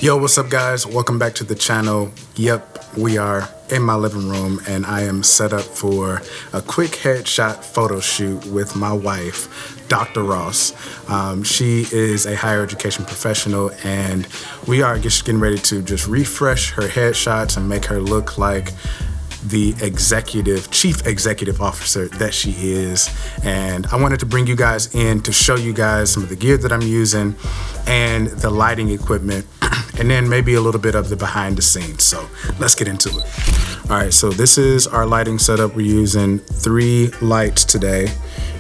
Yo, what's up guys? Welcome back to the channel. Yep, we are in my living room and I am set up for a quick headshot photo shoot with my wife, Dr. Ross. She is a higher education professional and we are just getting ready to just refresh her headshots and make her look like the chief executive officer that she is. And I wanted to bring you guys in to show you guys some of the gear that I'm using and the lighting equipment, and then maybe a little bit of the behind the scenes. So let's get into it. All right, so this is our lighting setup. We're using 3 lights today.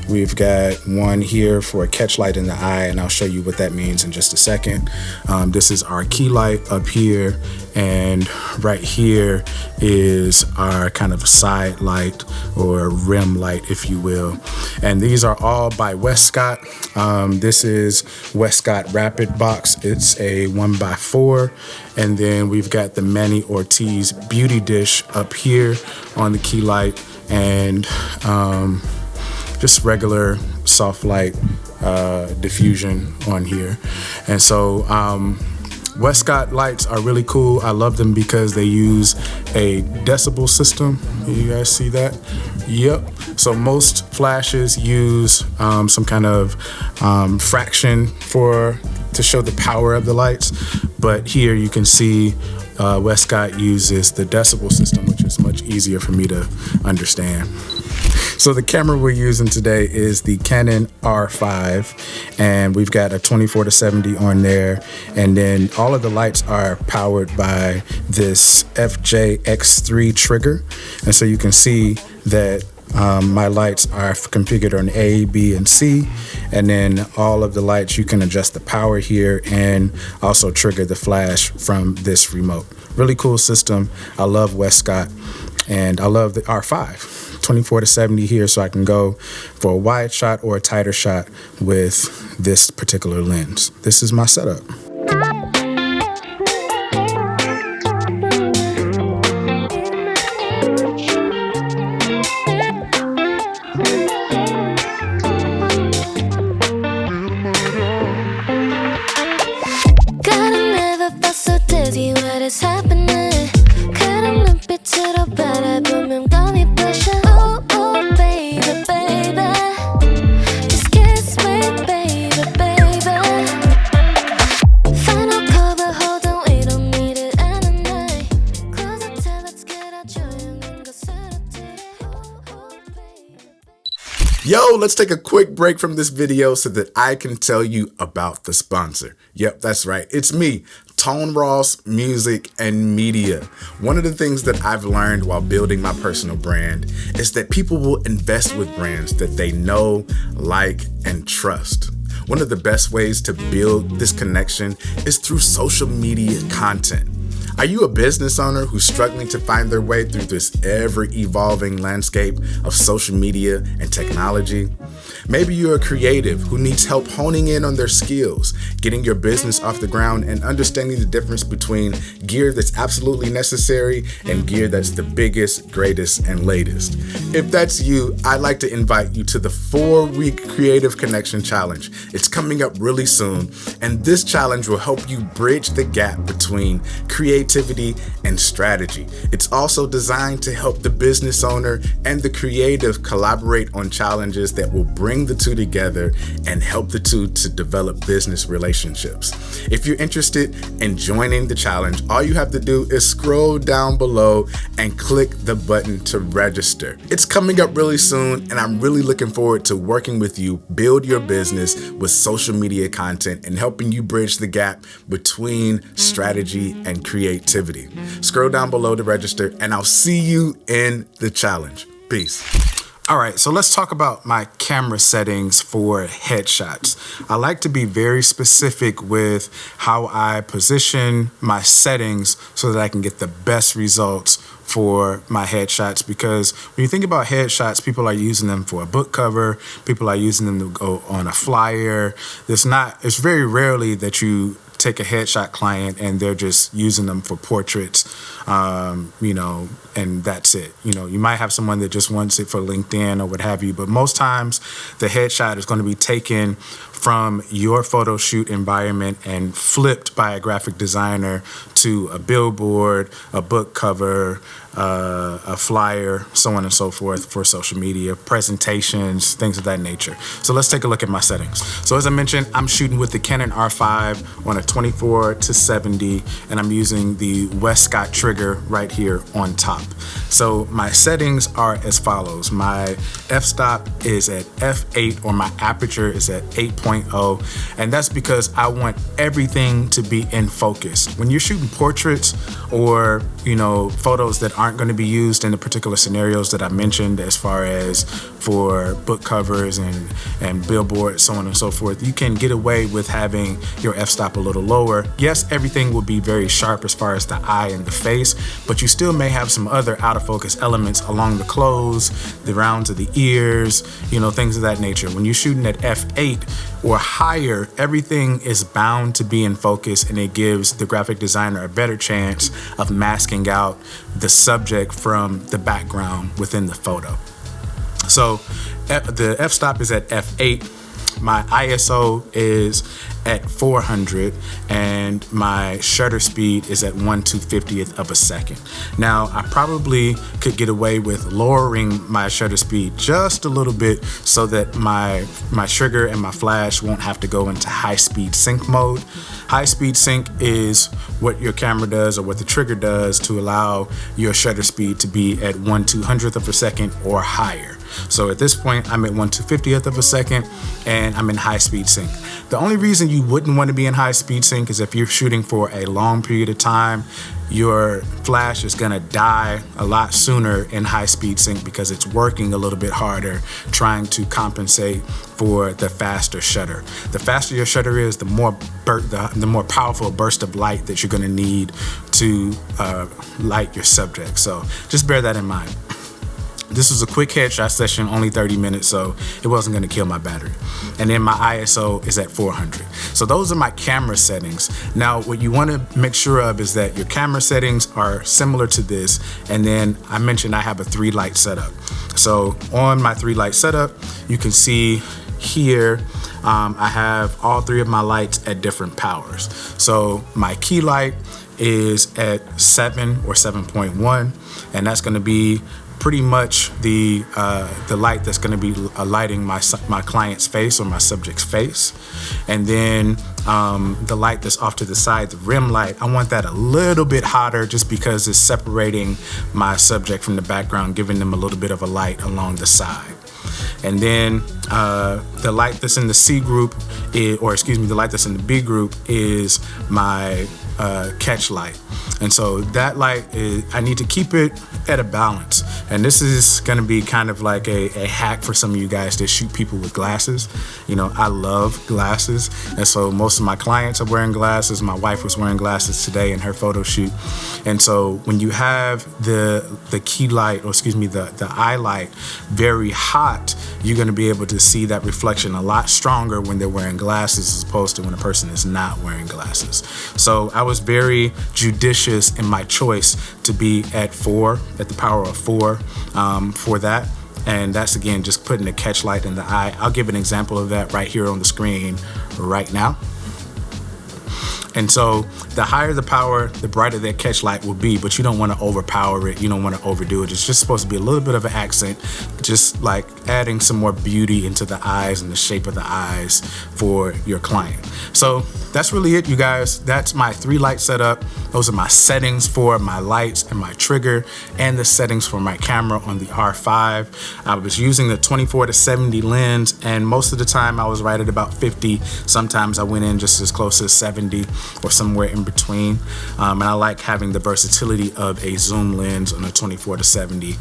We've got one here for a catch light in the eye, and I'll show you what that means in just a second. This is our key light up here, and right here is our kind of side light or rim light, if you will. And these are all by Westcott. This is Westcott Rapid Box. It's a 1x4. And then we've got the Manny Ortiz Beauty Dish up here on the key light, and just regular soft light diffusion on here. And so Westcott lights are really cool. I love them because they use a decibel system. You guys see that? Yep. So most flashes use some kind of fraction to show the power of the lights, but here you can see Westcott uses the decibel system, which is much easier for me to understand. So the camera we're using today is the Canon R5, and we've got a 24-70 on there, and then all of the lights are powered by this FJ-X3 trigger. And so you can see that my lights are configured on A, B, and C, and then all of the lights you can adjust the power here and also trigger the flash from this remote. Really cool system. I love Westcott, and I love the R5. 24-70 here, so I can go for a wide shot or a tighter shot with this particular lens. This is my setup. Yo, let's take a quick break from this video so that I can tell you about the sponsor. Yep, that's right. It's me, Tone Ross Music and Media. One of the things that I've learned while building my personal brand is that people will invest with brands that they know, like, and trust. One of the best ways to build this connection is through social media content. Are you a business owner who's struggling to find their way through this ever-evolving landscape of social media and technology? Maybe you're a creative who needs help honing in on their skills, getting your business off the ground, and understanding the difference between gear that's absolutely necessary and gear that's the biggest, greatest, and latest. If that's you, I'd like to invite you to the 4-week Creative Connection Challenge. It's coming up really soon, and this challenge will help you bridge the gap between creativity and strategy. It's also designed to help the business owner and the creative collaborate on challenges that will bring the two together and help the two to develop business relationships. If you're interested in joining the challenge, all you have to do is scroll down below and click the button to register. It's coming up really soon, and I'm really looking forward to working with you build your business with social media content and helping you bridge the gap between strategy and creativity. Scroll down below to register, and I'll see you in the challenge. Peace. All right, so let's talk about my camera settings for headshots. I like to be very specific with how I position my settings so that I can get the best results for my headshots, because when you think about headshots, people are using them for a book cover, people are using them to go on a flyer. It's very rarely that you take a headshot client and they're just using them for portraits, and that's it. You might have someone that just wants it for LinkedIn or what have you, but most times the headshot is going to be taken from your photo shoot environment and flipped by a graphic designer to a billboard, a book cover, a flyer, so on and so forth for social media, presentations, things of that nature. So let's take a look at my settings. So as I mentioned, I'm shooting with the Canon R5 on a 24-70, and I'm using the Westcott trigger right here on top. So my settings are as follows. My f-stop is at f8, or my aperture is at 8.0, and that's because I want everything to be in focus. When you're shooting portraits or, you know, photos that aren't going to be used in the particular scenarios that I mentioned, as far as for book covers and billboards, so on and so forth, you can get away with having your f-stop a little lower. Yes, everything will be very sharp as far as the eye and the face, but you still may have some other out of focus elements along the clothes, the rounds of the ears, you know, things of that nature. When you're shooting at f8 or higher, everything is bound to be in focus, and it gives the graphic designer a better chance of masking out the subject from the background within the photo. So the f-stop is at f8. My ISO is at 400, and my shutter speed is at 1/250th of a second. Now, I probably could get away with lowering my shutter speed just a little bit so that my trigger and my flash won't have to go into high-speed sync mode. High-speed sync is what your camera does, or what the trigger does, to allow your shutter speed to be at 1/200th of a second or higher. So at this point, I'm at 1/250th of a second, and I'm in high-speed sync. The only reason you wouldn't want to be in high-speed sync is if you're shooting for a long period of time. Your flash is gonna die a lot sooner in high-speed sync because it's working a little bit harder trying to compensate for the faster shutter. The faster your shutter is, the more powerful burst of light that you're gonna need to light your subject. So just bear that in mind. This was a quick headshot session, only 30 minutes, so it wasn't gonna kill my battery. And then my ISO is at 400. So those are my camera settings. Now, what you wanna make sure of is that your camera settings are similar to this, and then I mentioned I have a 3-light setup. So on my 3-light setup, you can see here, I have all 3 of my lights at different powers. So my key light is at 7 or 7.1, and that's gonna be pretty much the light that's going to be lighting my client's face or my subject's face. And then the light that's off to the side, the rim light, I want that a little bit hotter just because it's separating my subject from the background, giving them a little bit of a light along the side. And then the light that's in the C group, the light that's in the B group is my catch light. And so that light I need to keep it at a balance. And this is gonna be kind of like a hack for some of you guys that shoot people with glasses. You know, I love glasses. And so most of my clients are wearing glasses. My wife was wearing glasses today in her photo shoot. And so when you have the key light, or the eye light very hot, you're gonna be able to see that reflection a lot stronger when they're wearing glasses as opposed to when a person is not wearing glasses. So I was very judicious in my choice to be at the power of 4 for that. And that's, again, just putting a catch light in the eye. I'll give an example of that right here on the screen right now. And so the higher the power, the brighter that catch light will be, but you don't want to overpower it. You don't want to overdo it. It's just supposed to be a little bit of an accent, just like adding some more beauty into the eyes and the shape of the eyes for your client. So that's really it, you guys. That's my 3-light setup. Those are my settings for my lights and my trigger, and the settings for my camera on the R5. I was using the 24-70 lens, and most of the time I was right at about 50. Sometimes I went in just as close as 70 or somewhere in between. And I like having the versatility of a zoom lens on a 24-70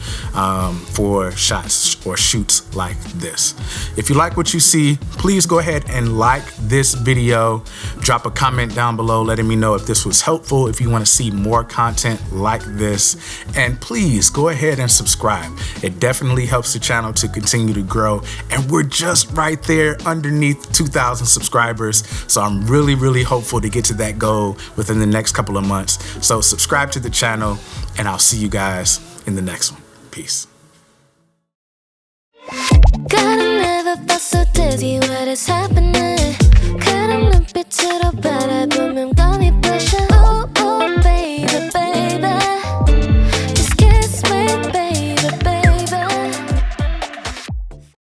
for shots or shoots like this. If you like what you see, please go ahead and like this video. Drop a comment down below letting me know if this was helpful, if you want to see more content like this, and please go ahead and subscribe. It definitely helps the channel to continue to grow, and we're just right there underneath 2,000 subscribers. So I'm really, really hopeful to get to that goal within the next couple of months. So subscribe to the channel, and I'll see you guys in the next one. Peace. Gotta never What is happening? 그런 눈빛으로 바라보면 감이